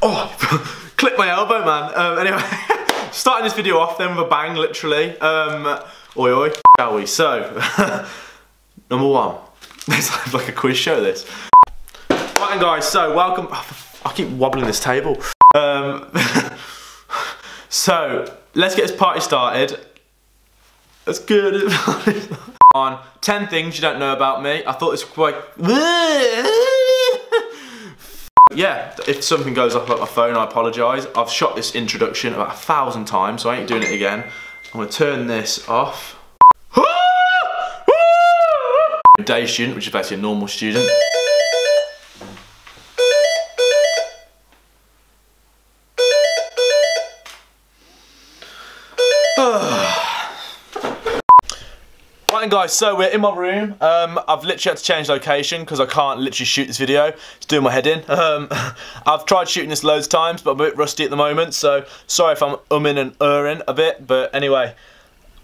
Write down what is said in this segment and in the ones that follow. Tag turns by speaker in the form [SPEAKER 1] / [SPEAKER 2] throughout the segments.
[SPEAKER 1] Oh, clipped my elbow, man. Anyway, starting this video off then with a bang, literally. Oi oi, shall we? So, number one. It's like a quiz show, this. Right then, guys, so welcome. I keep wobbling this table. So, let's get this party started. That's good. On 10 things you don't know about me. I thought this was quite... Yeah, if something goes off like my phone, I apologise. I've shot this introduction about 1,000 times, so I ain't doing it again. I'm going to turn this off. Day student, which is basically a normal student. Right guys, so we're in my room. I've literally had to change location because I can't literally shoot this video. It's doing my head in. I've tried shooting this loads of times, but I'm a bit rusty at the moment, so sorry if I'm umming and erring a bit, but anyway.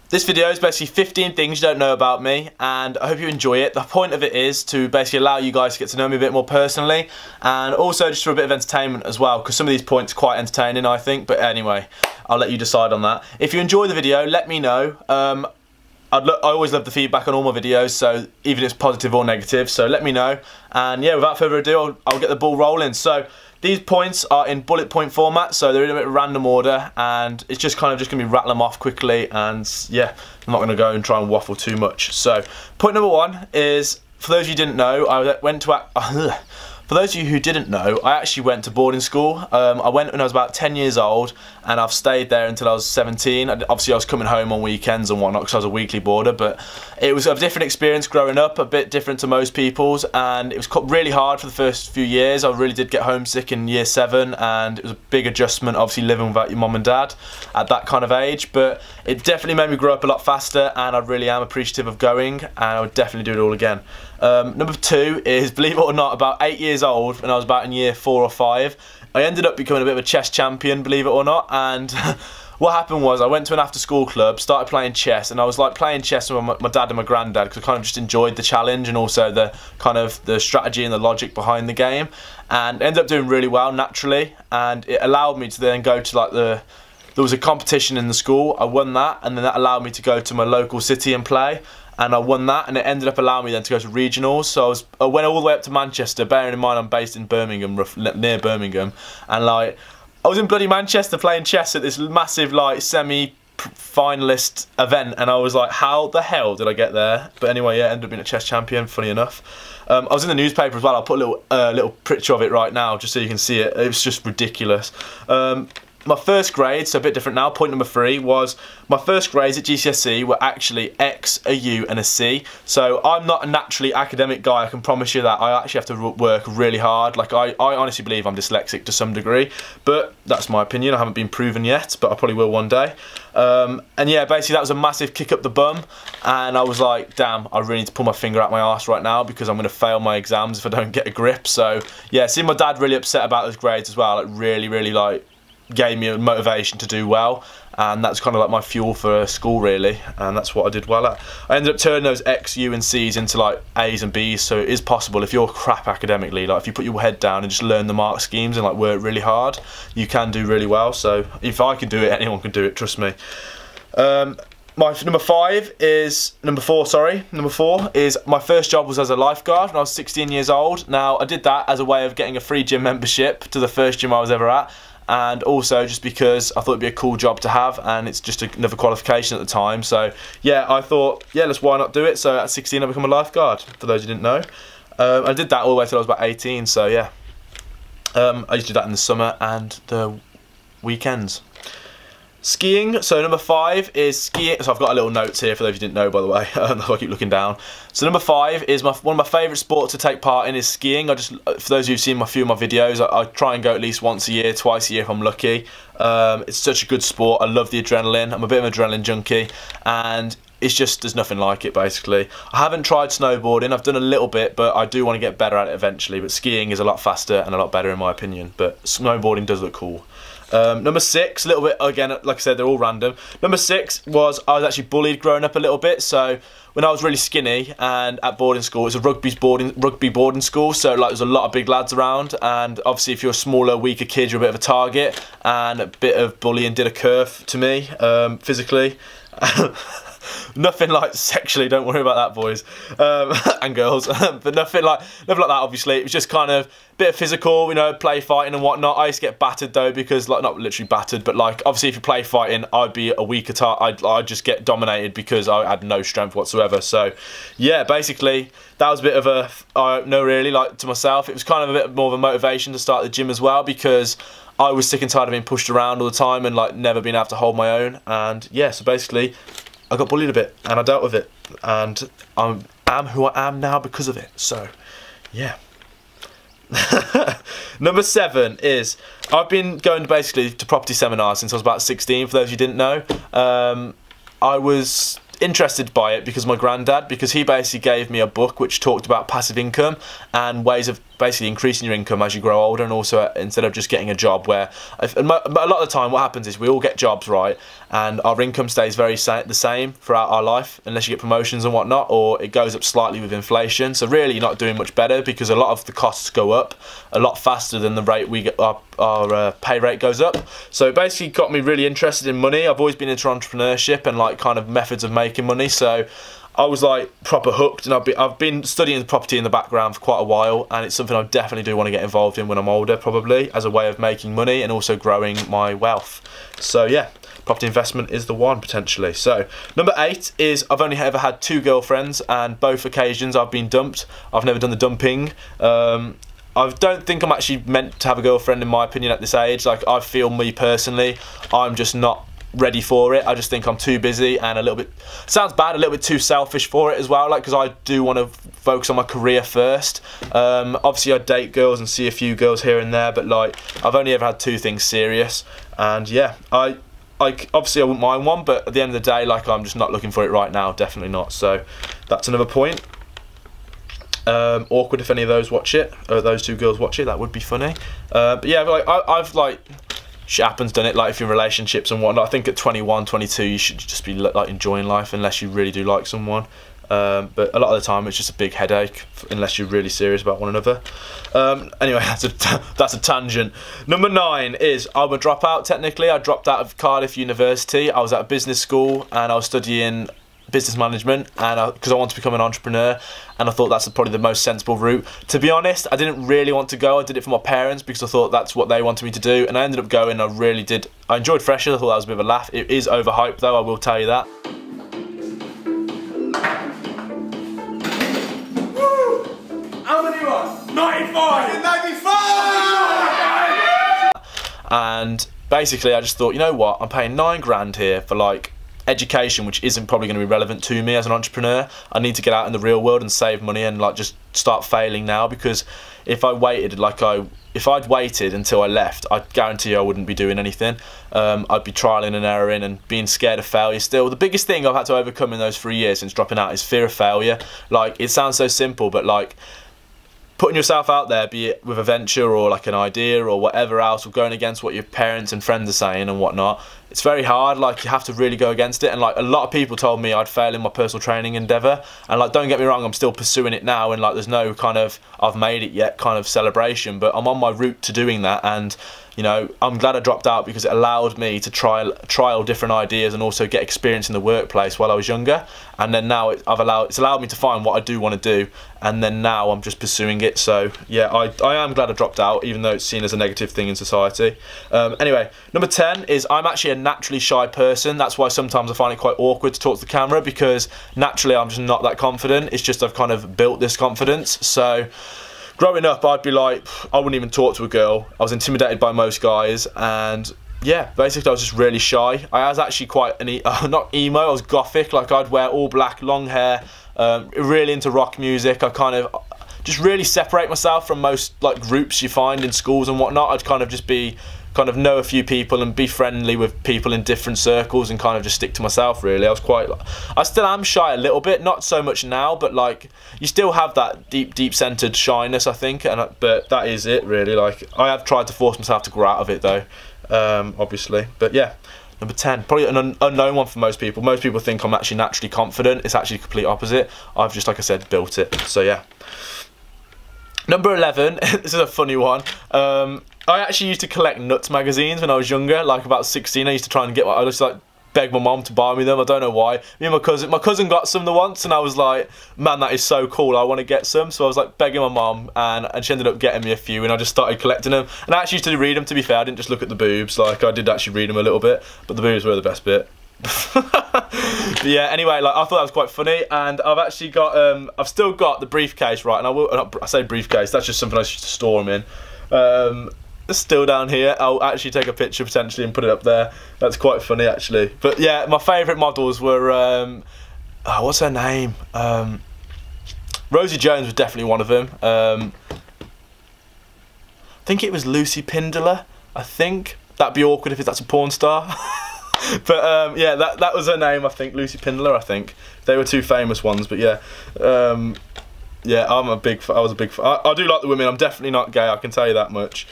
[SPEAKER 1] This video is basically 15 things you don't know about me, and I hope you enjoy it. The point of it is to basically allow you guys to get to know me a bit more personally, and also just for a bit of entertainment as well, because some of these points are quite entertaining, I think, but anyway, I'll let you decide on that. If you enjoy the video, let me know. I always love the feedback on all my videos, so even if it's positive or negative, so let me know. And yeah, without further ado, I'll get the ball rolling. So these points are in bullet point format, so they're in a bit of random order, and it's just kind of just going to be rattling them off quickly, and yeah, I'm not going to go and try and waffle too much. So point number one is, for those of you who didn't know, I went to... For those of you who didn't know, I actually went to boarding school. I went when I was about 10 years old, and I've stayed there until I was 17. Obviously, I was coming home on weekends and whatnot because I was a weekly boarder, but it was a different experience growing up, a bit different to most people's, and it was really hard for the first few years. I really did get homesick in year 7, and it was a big adjustment, obviously, living without your mum and dad at that kind of age, but it definitely made me grow up a lot faster, and I really am appreciative of going, and I would definitely do it all again. Number 2 is, believe it or not, about 8 years old, when I was about in year 4 or 5, I ended up becoming a bit of a chess champion, believe it or not, and what happened was I went to an after school club, started playing chess, and I was like playing chess with my dad and my granddad because I kind of just enjoyed the challenge and also the kind of the strategy and the logic behind the game, and ended up doing really well naturally, and it allowed me to then go to like there was a competition in the school, I won that, and then that allowed me to go to my local city and play. And I won that, and it ended up allowing me then to go to regionals. So I went all the way up to Manchester, bearing in mind I'm based in Birmingham, near Birmingham, and like I was in bloody Manchester playing chess at this massive like semi-finalist event, and I was like, how the hell did I get there? But anyway, yeah, I ended up being a chess champion, funny enough. I was in the newspaper as well. I'll put a little picture of it right now just so you can see it. It was just ridiculous. My first grade, so a bit different now, point number 3, was my first grades at GCSE were actually X, a U and a C. So I'm not a naturally academic guy, I can promise you that. I actually have to work really hard. Like I honestly believe I'm dyslexic to some degree, but that's my opinion. I haven't been proven yet, but I probably will one day. And yeah, basically that was a massive kick up the bum, and I was like, damn, I really need to pull my finger out my arse right now because I'm going to fail my exams if I don't get a grip. So yeah, seeing my dad really upset about his grades as well, like really like gave me a motivation to do well, and that's kind of like my fuel for school really, and that's what I did well at. I ended up turning those X, U and C's into like A's and B's, so it is possible if you're crap academically, like if you put your head down and just learn the mark schemes and like work really hard, you can do really well. So if I can do it, anyone can do it, trust me. My number 4 is my first job was as a lifeguard when I was 16 years old. Now I did that as a way of getting a free gym membership to the first gym I was ever at, and also just because I thought it'd be a cool job to have, and it's just another qualification at the time. So yeah, I thought, yeah, why not do it? So at 16 I became a lifeguard, for those who didn't know. I did that all the way till I was about 18, so yeah. I used to do that in the summer and the weekends. Skiing, so number 5 is skiing. So I've got a little notes here for those who didn't know, by the way. I keep looking down. So number 5 is one of my favourite sports to take part in is skiing. For those who've seen a few of my videos, I try and go at least once a year, twice a year if I'm lucky. It's such a good sport. I love the adrenaline. I'm a bit of an adrenaline junkie, and it's just, there's nothing like it basically. I haven't tried snowboarding, I've done a little bit, but I do want to get better at it eventually. But skiing is a lot faster and a lot better in my opinion, but snowboarding does look cool. Number 6, a little bit, again, like I said, they're all random. Number 6 was, I was actually bullied growing up a little bit. So when I was really skinny and at boarding school, it was a rugby boarding school, so like there's a lot of big lads around, and obviously if you're a smaller, weaker kid, you're a bit of a target, and a bit of bullying did occur to me, physically. Nothing like sexually, don't worry about that, boys and girls, but nothing like that, obviously. It was just kind of a bit of physical, you know, play fighting and whatnot. I used to get battered though, because like, not literally battered, but like obviously if you play fighting, I'd be a weaker I'd just get dominated because I had no strength whatsoever. So yeah, basically that was a bit of a no, really, like, to myself, it was kind of a bit more of a motivation to start the gym as well, because I was sick and tired of being pushed around all the time and like never being able to hold my own. And yeah, so basically I got bullied a bit and I dealt with it, and I am who I am now because of it. So yeah. Number 7 is, I've been going basically to property seminars since I was about 16, for those who didn't know. I was interested by it because my granddad, because he basically gave me a book which talked about passive income and ways of basically increasing your income as you grow older, and also instead of just getting a job where, a lot of the time what happens is we all get jobs, right, and our income stays the same throughout our life unless you get promotions and whatnot, or it goes up slightly with inflation. So really you're not doing much better, because a lot of the costs go up a lot faster than the rate we get, our pay rate goes up. So it basically got me really interested in money. I've always been into entrepreneurship and like kind of methods of making money, so I was like proper hooked, and I've been studying property in the background for quite a while, and it's something I definitely do want to get involved in when I'm older, probably as a way of making money and also growing my wealth. So yeah, property investment is the one, potentially. So number 8 is, I've only ever had 2 girlfriends, and both occasions I've been dumped. I've never done the dumping. I don't think I'm actually meant to have a girlfriend, in my opinion, at this age. Like, I feel, me personally, I'm just not ready for it. I just think I'm too busy and a little bit, sounds bad, a little bit too selfish for it as well, like, because I do want to focus on my career first. Obviously I date girls and see a few girls here and there, but like, I've only ever had 2 things serious, and yeah, I obviously I wouldn't mind one, but at the end of the day, like, I'm just not looking for it right now, definitely not. So that's another point. Awkward if any of those watch it, or those 2 girls watch it, that would be funny. But yeah, like, I've like, shit happens, done it, like if you're in relationships and whatnot. I think at 21, 22 you should just be like enjoying life, unless you really do like someone. But a lot of the time it's just a big headache unless you're really serious about one another. Anyway, that's a tangent. Number 9 is, I'm a dropout technically. I dropped out of Cardiff University. I was at a business school and I was studying business management, and because I want to become an entrepreneur, and I thought that's probably the most sensible route. To be honest, I didn't really want to go. I did it for my parents because I thought that's what they wanted me to do, and I ended up going. I really did. I enjoyed Freshers. I thought that was a bit of a laugh. It is overhyped though, I will tell you that.
[SPEAKER 2] Woo! How many was? 95! 95!
[SPEAKER 1] And basically I just thought, you know what, I'm paying 9 grand here for like education, which isn't probably going to be relevant to me as an entrepreneur. I need to get out in the real world and save money and like just start failing now, because if I waited, if I'd waited until I left, I guarantee you I wouldn't be doing anything. I'd be trialing and erroring and being scared of failure still. The biggest thing I've had to overcome in those 3 years since dropping out is fear of failure. Like, it sounds so simple, but like, putting yourself out there, be it with a venture or like an idea or whatever else, or going against what your parents and friends are saying and whatnot, it's very hard. Like, you have to really go against it. And like, a lot of people told me I'd fail in my personal training endeavour, and like, don't get me wrong, I'm still pursuing it now, and like, there's no kind of I've made it yet kind of celebration, but I'm on my route to doing that. And you know, I'm glad I dropped out because it allowed me to trial different ideas and also get experience in the workplace while I was younger. And then now it's allowed me to find what I do want to do, and then now I'm just pursuing it. So yeah, I am glad I dropped out, even though it's seen as a negative thing in society. Anyway, number 10 is, I'm actually a naturally shy person. That's why sometimes I find it quite awkward to talk to the camera, because naturally I'm just not that confident. It's just I've kind of built this confidence. So growing up, I'd be like, I wouldn't even talk to a girl. I was intimidated by most guys, and yeah, basically I was just really shy. I was actually quite not emo, I was gothic. Like, I'd wear all black, long hair, really into rock music. I kind of just really separate myself from most like groups you find in schools and whatnot. I'd kind of just be kind of know a few people and be friendly with people in different circles and kind of just stick to myself, really. I still am shy a little bit, not so much now, but like you still have that deep centered shyness, I think, but that is it, really. Like I have tried to force myself to grow out of it though, obviously. But yeah, number 10, probably an unknown one for most people. Most people think I'm actually naturally confident. It's actually the complete opposite. I've just, like I said, built it. So yeah. Number 11, this is a funny one. I actually used to collect nuts magazines when I was younger, like about 16. I used to try and get I just like beg my mom to buy me them. I don't know why. Me and my cousin got some the once, and I was like, man, that is so cool. I want to get some. So I was like begging my mom, and she ended up getting me a few, and I just started collecting them. And I actually used to read them. To be fair, I didn't just look at the boobs. Like I did actually read them a little bit, but the boobs were the best bit. But yeah, anyway, like I thought that was quite funny, and I've actually got I've still got the briefcase, right? And I say briefcase, that's just something I used to store them in. It's still down here. I'll actually take a picture potentially and put it up there. That's quite funny actually. But yeah, my favourite models were oh, what's her name? Rosie Jones was definitely one of them. I think it was Lucy Pindler. I think that'd be awkward if that's a porn star. But yeah, that was her name, I think. Lucy Pindler, I think. They were two famous ones, but yeah. Yeah, I was a big fan. I do like the women. I'm definitely not gay, I can tell you that much.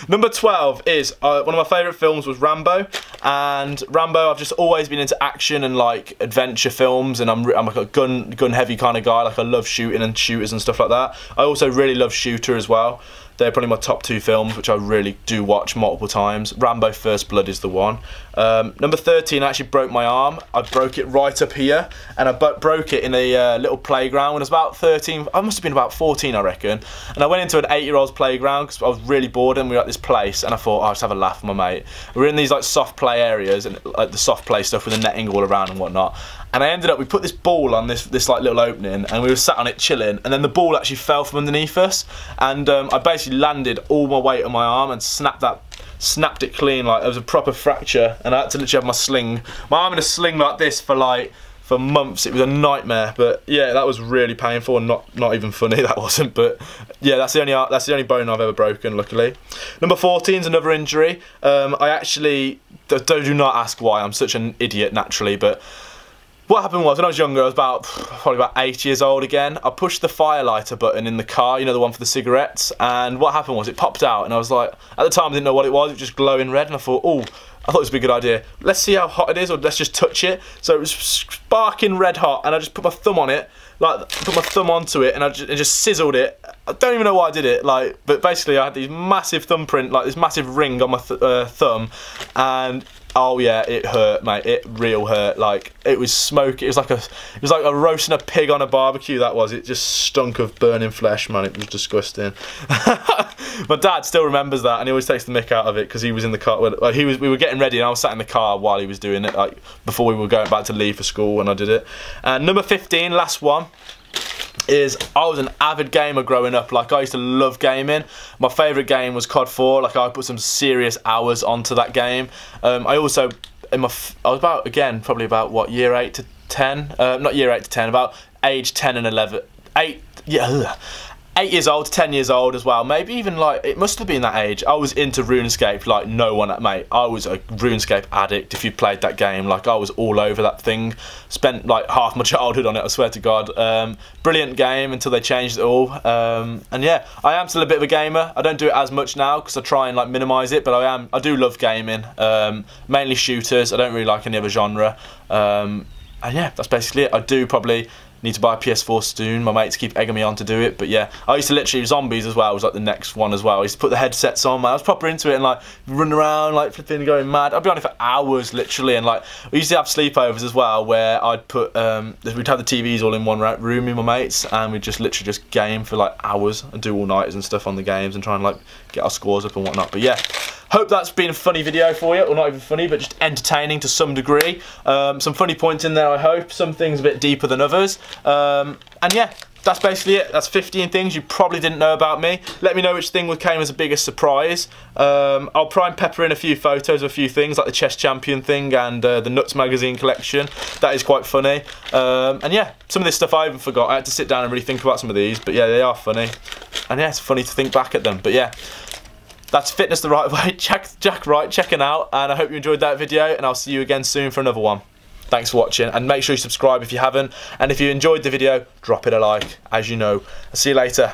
[SPEAKER 1] Number 12 is, one of my favourite films was Rambo. And Rambo, I've just always been into action and like adventure films, and I'm like a gun heavy kind of guy. Like I love shooting and shooters and stuff like that. I also really love Shooter as well. They're probably my top 2 films, which I really do watch multiple times. Rambo First Blood is the one. Number 13, I actually broke my arm. I broke it right up here, and I broke it in a little playground when I was about 13. I must have been about 14, I reckon. And I went into an 8-year-old's playground because I was really bored, and we were at this place, and I thought, oh, I'll just have a laugh with my mate. We were in these like soft play areas, and like the soft play stuff with the netting all around and whatnot. And I ended up, we put this ball on this like little opening, and we were sat on it chilling, and then the ball actually fell from underneath us, and I basically landed all my weight on my arm and snapped it clean. Like it was a proper fracture, and I had to literally have my arm in a sling like this for months. It was a nightmare. But yeah, that was really painful and not even funny. That wasn't. But yeah, that's the only bone I've ever broken, luckily. Number 14 is another injury. I actually do not ask why. I'm such an idiot naturally, but what happened was, when I was younger, I was probably about 8 years old again. I pushed the fire lighter button in the car, you know, the one for the cigarettes, and what happened was it popped out, and I was like, at the time I didn't know what it was just glowing red, and I thought, oh, I thought this would be a good idea. Let's see how hot it is, or let's just touch it. So it was sparking red hot, and I just put my thumb on it, like put my thumb onto it, and I just sizzled it. I don't even know why I did it, like, but basically I had these massive thumbprint, like this massive ring on my thumb, and oh yeah, it hurt, mate. It real hurt. Like it was smoke. It was like a roasting a pig on a barbecue. That was. It just stunk of burning flesh, man. It was disgusting. My dad still remembers that, and he always takes the mick out of it because he was in the car. Like we were getting ready, and I was sat in the car while he was doing it, like before we were going back to leave for school when I did it. And number 15, last one, is I was an avid gamer growing up. Like I used to love gaming. My favourite game was COD 4. Like I put some serious hours onto that game. I also, I was about, again, probably about what, year 8 to 10? Not year 8 to 10, about age 10 and 11. 8 years old, 10 years old as well. Maybe even like, it must have been that age. I was into RuneScape like no one, mate. I was a RuneScape addict if you played that game. Like I was all over that thing. Spent like half my childhood on it, I swear to God. Brilliant game until they changed it all. And yeah, I am still a bit of a gamer. I don't do it as much now because I try and like minimise it, but I do love gaming. Mainly shooters. I don't really like any other genre. And yeah, that's basically it. I do probably need to buy a PS4 soon. My mates keep egging me on to do it, but yeah, I used to literally, zombies as well was like the next one as well. I used to put the headsets on, man. I was proper into it and like running around like flipping, going mad. I'd be on it for hours literally, and like we used to have sleepovers as well where I'd put we'd have the TVs all in one room with my mates, and we'd just literally just game for like hours and do all nighters and stuff on the games and try and like get our scores up and whatnot. But yeah, hope that's been a funny video for you, or not even funny, but just entertaining to some degree. Some funny points in there, I hope. Some things a bit deeper than others. And yeah, that's basically it. That's 15 things you probably didn't know about me. Let me know which thing came as the biggest surprise. I'll try and pepper in a few photos of a few things, like the chess champion thing and the Nuts magazine collection. That is quite funny. And yeah, some of this stuff I even forgot. I had to sit down and really think about some of these, but yeah, they are funny. And yeah, it's funny to think back at them. But yeah, That's Fitness the Right Way. Jack Wright checking out, and I hope you enjoyed that video, and I'll see you again soon for another one. Thanks for watching, and make sure you subscribe if you haven't, and if you enjoyed the video, drop it a like, as you know. I'll see you later.